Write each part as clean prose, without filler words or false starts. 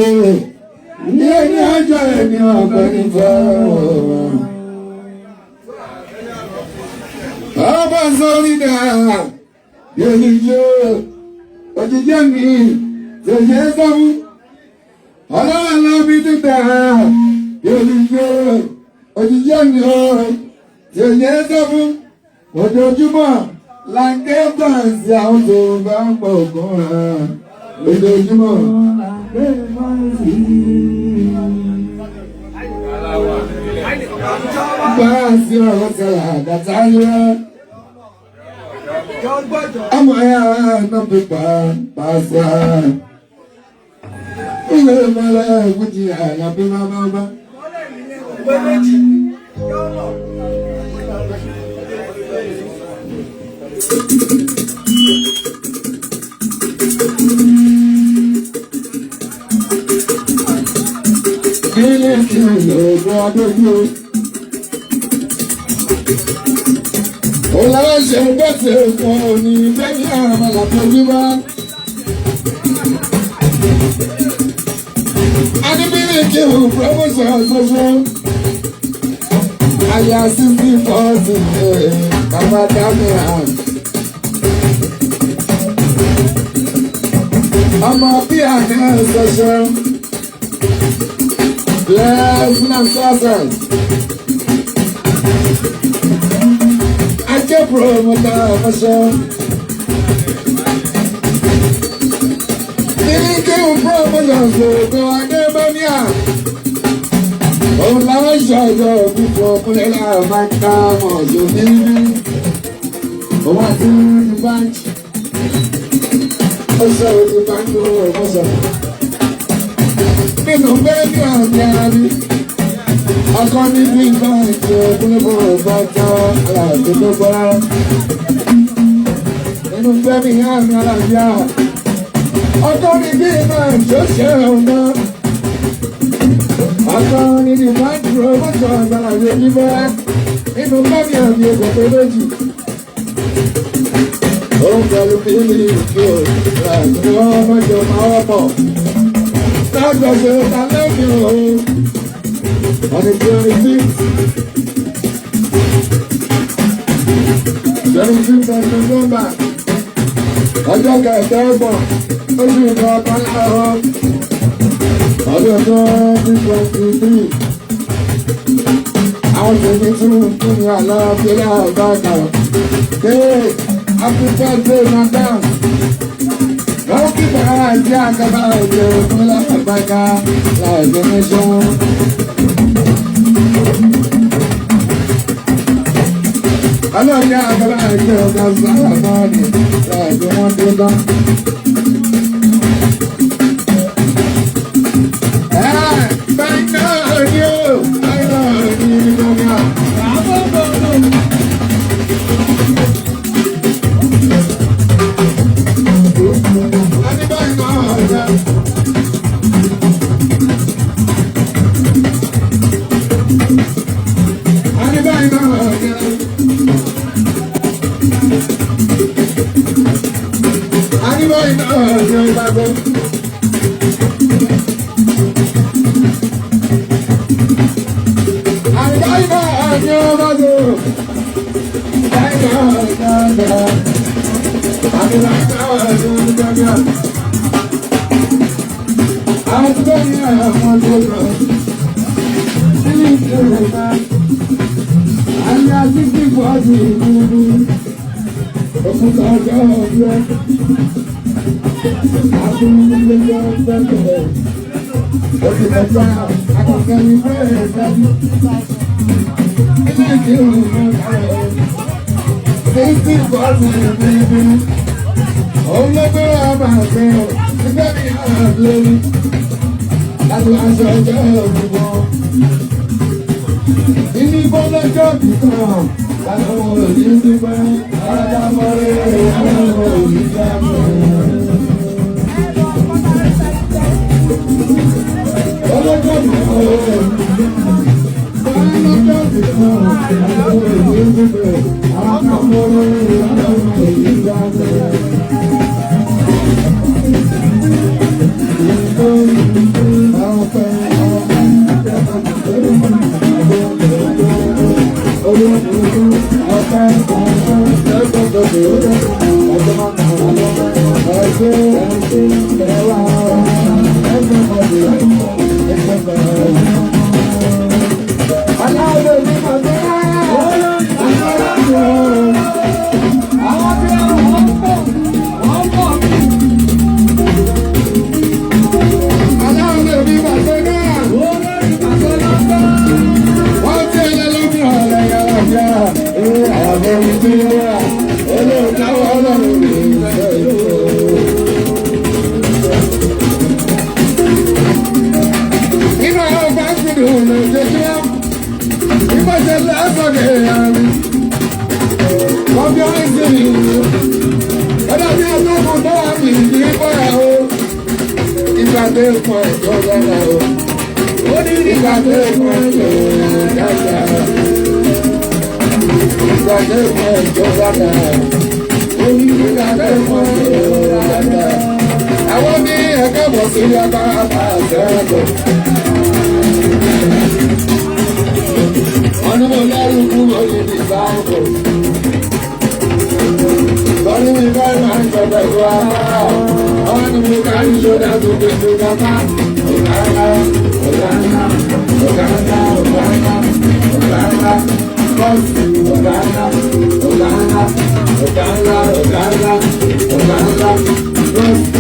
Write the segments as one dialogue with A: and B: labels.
A: Ilé ní ọjọ́ ẹni ọ̀gbẹ́ nífẹ̀ ọba sórí náà yẹni yóò òjijì mi yẹyẹ sọ́mú ọlọ́run lọ́bí dídá yẹni yóò òjijì mi yẹyẹ sọ́mú ojoojúmọ́ láńké báńsì àwọn tó bá ń pọ̀ ògùn rẹ̀ ojoojúmọ́. Báàsì ọ̀rọ̀ sẹ̀lá àdàtàlẹ́. Ọmọ ya náà pípa báàsì ààrẹ. Ilé ìmọ̀lẹ́ ìwújì àyàbí máa. Ilé tí ó lò gbọ́ adójú. Òlàwọ̀ ṣe ń gbẹ́sẹ̀ kan òní lẹ́yìn àmàlà pẹ̀lú wá. Adébílì kí o promotion ṣoṣo. Àyà 60-40 bàbá dámìírà. Ọmọ bí àná ṣoṣo. Blessing and success. I get promoter for sure. Didn't give promotion so go and get money out. Oh, love show before pulling out my car on your baby. Oh, what's in the bunch? Oh, so the bank was up. Nínú bẹ́ẹ̀ni àmì akọni bí nǹkan ìjọ kúlẹ̀bọ̀ bàtà àlàdédọ́gba. Nínú bẹ́ẹ̀ni àmì àlàyé akọni bí nǹkan ìjọ ṣe ọ̀nà. Akọni ní máìkúrò mọ́tò àgbàlàyé níbẹ̀. Nínú bẹ́ẹ̀ni àmì òkòtò méjì. Ó ń pẹ̀lú bí ìjọ àti ọmọjọ máa wọ́pọ̀. On the 26th of November, ọjọ́ kẹta ẹgbọ̀n oṣù ìkọ̀ọ̀kan láàárọ̀ ọdún 2023. Àwọn tèmi tún kí ni àlọ́ fílẹ̀ àbáàkà pé happy birthday madam. Wọ́n kí bàrà àti àkàbà òjò fún lápapàá láìpẹ́ mẹ́ṣọ́. Ọlọ́ọ̀dẹ́ àkàbà àti ọ̀gá sáà náà ní láìpẹ́ wọ́n dé tán. Báyìí náà ni ó, báyìí náà ni ìgbọ̀ngà. Ini bola jogi kan àwọn òní dúpẹ́ alábọ̀rẹ́ àwọn òní dábọ̀. ọlọ́jọ́ mi kọ́ ọlọ́jọ́ mi kọ́ àwọn òní dúpẹ́ alábọ̀rẹ́ àwọn òní dábọ̀. Àwọn ní ẹ̀kẹ́ bọ̀ sí ọba àtẹ́ẹ̀kọ́. Wọ́n ní mo lẹ́rùkú òye ní ìbáwọ̀. Wọ́n ní mi bá máa ń jọba ìwà àpá. Wọ́n ní mo ká ní ṣọ́dá tó gbèsè kápá. Ọ̀gáńlá, ọ̀gáńlá, ọ̀gáńlá, ọ̀gáńlá, ọ̀gáńlá, bọ́ọ̀sì, ọ̀gáńlá, ọ̀gáńlá, ọ̀gáńlá, ọ̀gáńlá, ọ̀gáńlá, bọ́ọ̀sì.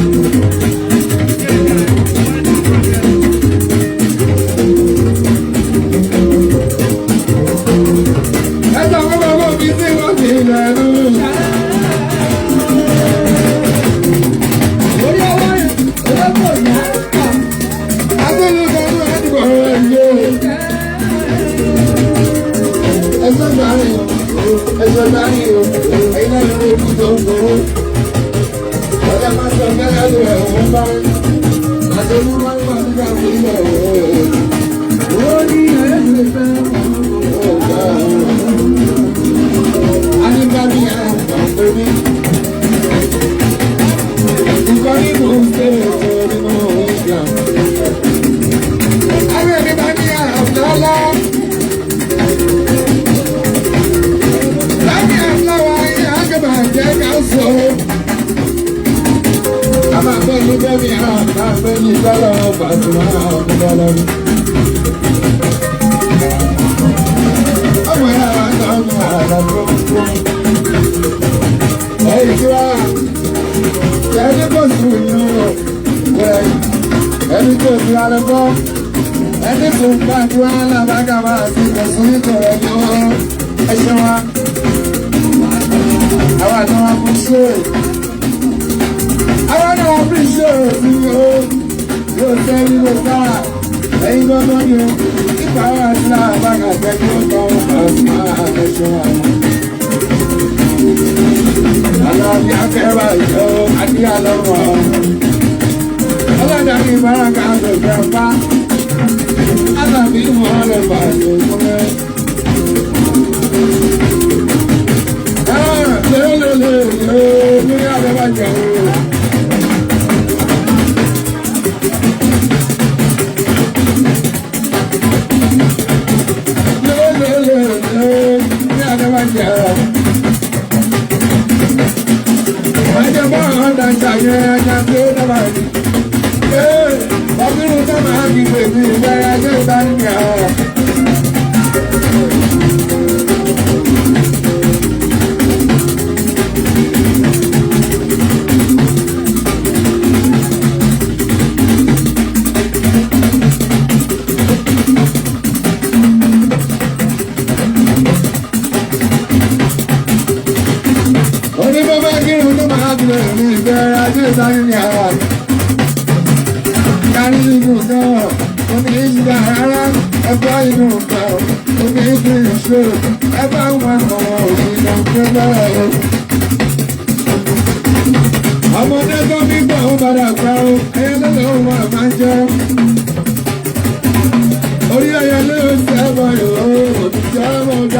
A: Ẹni tó ń bá tí wọ́n lábágà máa ti tẹ̀sùn nítorí ẹjọ́ ẹṣẹ́ wa. Àwọn àti wọn fún ṣe. Àwọn náà wọ́n fi ṣe òfin yóò tẹ́ nínú sáà. Ẹyin gbọ́dọ̀ ni ó nípa àwọn àti lábágà tẹ́jú ọ̀tọ̀ ọ̀pọ̀ ẹṣẹ́ wa. Àlọ́ ní akẹ́rà ìjọ àti àlọ́wọ́. Ọlọ́dà ní ìbáraká àgbẹ̀fẹ́ ọ̀pá. Alábí wọn lè bàjẹ́ ìfúnlẹ̀. Lélelele ní àdébàjẹ́ o. Lélelele ní àdébàjẹ́ o. Bàjẹ́ bọ́ ọ̀hún dàgbà yẹn ẹja tó dábàá yìí. Ọdún tó máa ń gbé ní ìgbéra tó bá ń yà ọ́. Onígbọ́ bá kírun tó máa ń gbé ní ìgbéra tó bá ń yà ọ́. Kárí inú náà, omi ìgbà rárá, ẹgbẹ́ inú náà, omi ìgbà ìṣó, ẹgbẹ́ àwọn ọmọ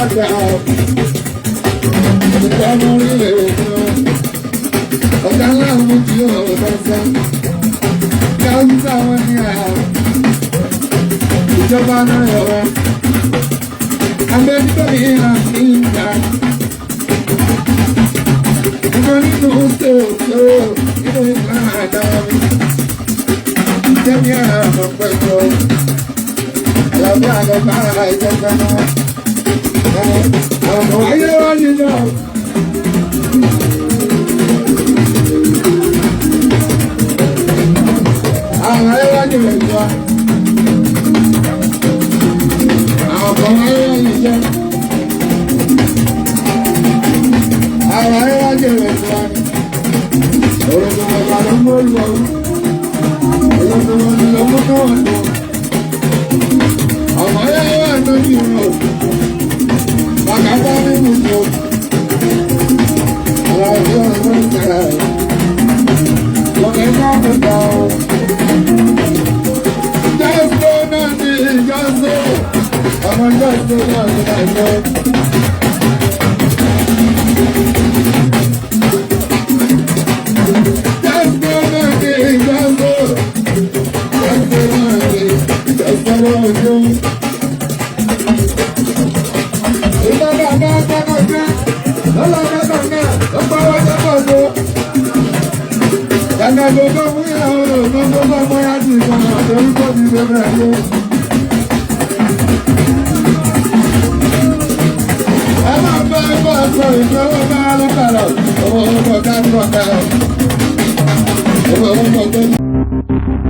A: àgbà ìjọba orílẹ̀ èdè ọ̀gá láwọn tí ó lọ́sẹ̀ káwùsà wọn ní àyà ìjọba náà yọ̀wọ́ abẹ́tọ́lì àti ìgbà ìgbà nínú sèkó nínú ìgbà àdáwọ̀ jẹ́mi àwọn pẹ̀lú àlàbí àgbà ìjọba náà àwọn ayé wa nínú. Àwọn ayé wa nínú ìjọba. Àwọn ayé wa nínú ìjọba. Àwọn ayé wa nínú ìjọba. Olùkọ́ bàbá ló mú olùwọ́. Olùkọ́ bàbá ló mú káwọn lọ. Àwọn ayé wa nínú ìjọba. Bàbá bá nínú ìjọba. Àwọn ayé wa nínú ìjọba. Wọ́n lè má bẹ̀ bá o. Jásó náà ní jásó. Àwọn jásó náà ní jásó. Jásó náà ní jásó. Jásó náà ní jásó lójú. Ìbára bá kọ́kọ́ jẹ́. Lọ́la bá kọ́kọ́. Lọ́pọ̀ wọ́n jẹ́ pọ̀ tó. Yàtọ̀ gbogbo fún ìyàwó rẹ̀ gbogbo bá mọ́ra sí ìkànnì àtọ́rí kò ní bẹ̀rẹ̀ ayé. Ẹ máa bá ẹgbẹ́ ọ̀sọ̀ ìgbẹ́wọ́ bá lọ́kàlọ̀, owó ọmọ ọ̀gá ń bọ̀ ká. Owó ọmọ ọ̀gá ń bọ̀ ká.